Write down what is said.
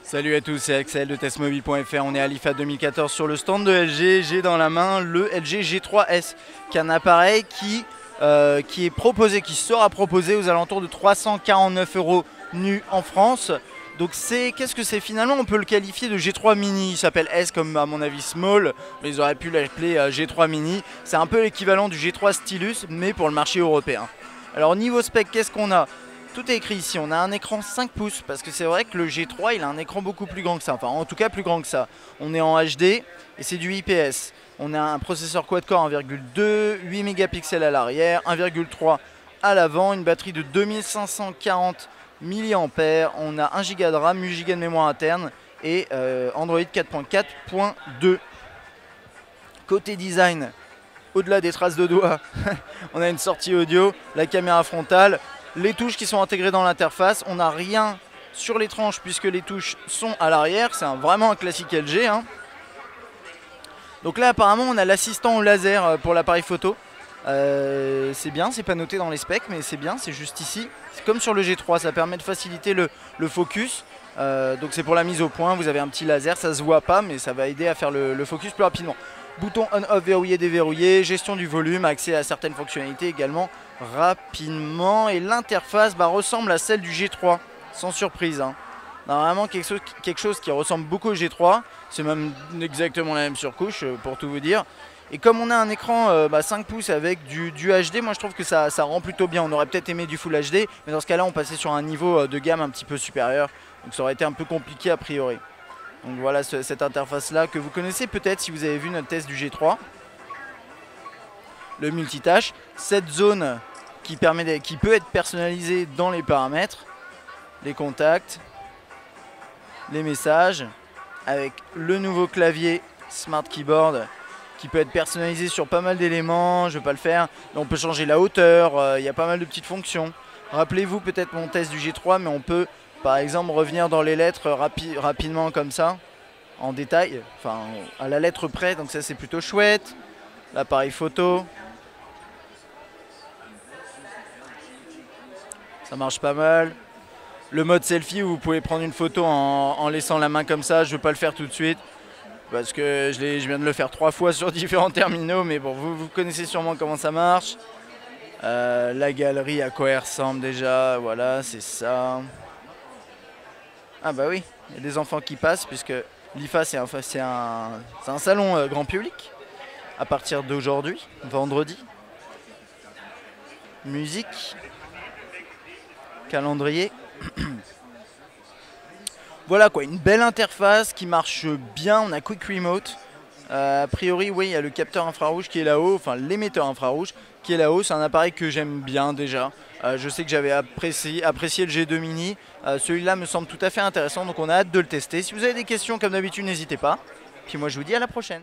Salut à tous, c'est Axel de testmobile.fr. On est à l'IFA 2014 sur le stand de LG. J'ai dans la main le LG G3S, qui est un appareil qui est proposé, qui sera proposé aux alentours de 349 € nus en France. Donc qu'est-ce que c'est finalement? On peut le qualifier de G3 mini. Il s'appelle S comme à mon avis small, mais ils auraient pu l'appeler G3 mini. C'est un peu l'équivalent du G3 Stylus, mais pour le marché européen. Alors niveau spec, qu'est-ce qu'on a? Tout est écrit ici, on a un écran 5 pouces parce que c'est vrai que le G3 il a un écran beaucoup plus grand que ça, enfin en tout cas plus grand que ça. On est en HD et c'est du IPS. On a un processeur quad-core 1,2, 8 mégapixels à l'arrière, 1,3 à l'avant, une batterie de 2540 mAh, on a 1 Go de RAM, 8 Go de mémoire interne et Android 4.4.2. Côté design, au-delà des traces de doigts, on a une sortie audio, la caméra frontale, les touches qui sont intégrées dans l'interface. On n'a rien sur les tranches puisque les touches sont à l'arrière. C'est vraiment un classique LG, hein. Donc là apparemment on a l'assistant au laser pour l'appareil photo. C'est bien, c'est pas noté dans les specs mais c'est bien, c'est juste ici. C'est comme sur le G3, ça permet de faciliter le focus. Donc c'est pour la mise au point, vous avez un petit laser, ça se voit pas mais ça va aider à faire le focus plus rapidement. Bouton on-off verrouillé, déverrouillé, gestion du volume, accès à certaines fonctionnalités également rapidement. Et l'interface ressemble à celle du G3, sans surprise, hein. On a vraiment quelque chose qui ressemble beaucoup au G3. C'est même exactement la même surcouche pour tout vous dire. Et comme on a un écran 5 pouces avec du HD, moi je trouve que ça rend plutôt bien. On aurait peut-être aimé du Full HD, mais dans ce cas-là on passait sur un niveau de gamme un petit peu supérieur. Donc ça aurait été un peu compliqué a priori. Donc voilà cette interface là que vous connaissez peut-être si vous avez vu notre test du G3. Le multitâche, cette zone qui peut être personnalisée dans les paramètres, les contacts, les messages, avec le nouveau clavier Smart Keyboard qui peut être personnalisé sur pas mal d'éléments. Je ne vais pas le faire, on peut changer la hauteur, il y a pas mal de petites fonctions. Rappelez-vous peut-être mon test du G3, mais on peut par exemple revenir dans les lettres rapidement comme ça, en détail, enfin à la lettre près, donc ça c'est plutôt chouette. L'appareil photo, ça marche pas mal. Le mode selfie où vous pouvez prendre une photo en laissant la main comme ça, je ne veux pas le faire tout de suite parce que je viens de le faire 3 fois sur différents terminaux, mais bon, vous connaissez sûrement comment ça marche. La galerie, à quoi elle ressemble déjà, voilà, c'est ça. Ah bah oui, il y a des enfants qui passent puisque l'IFA c'est un salon grand public à partir d'aujourd'hui, vendredi. Musique, calendrier. Voilà quoi, une belle interface qui marche bien, on a Quick Remote. A priori, oui, il y a le capteur infrarouge qui est là-haut, enfin l'émetteur infrarouge qui est là-haut. C'est un appareil que j'aime bien déjà. Je sais que j'avais apprécié le G2 Mini. Celui-là me semble tout à fait intéressant, donc on a hâte de le tester. Si vous avez des questions, comme d'habitude, n'hésitez pas. Puis moi, je vous dis à la prochaine.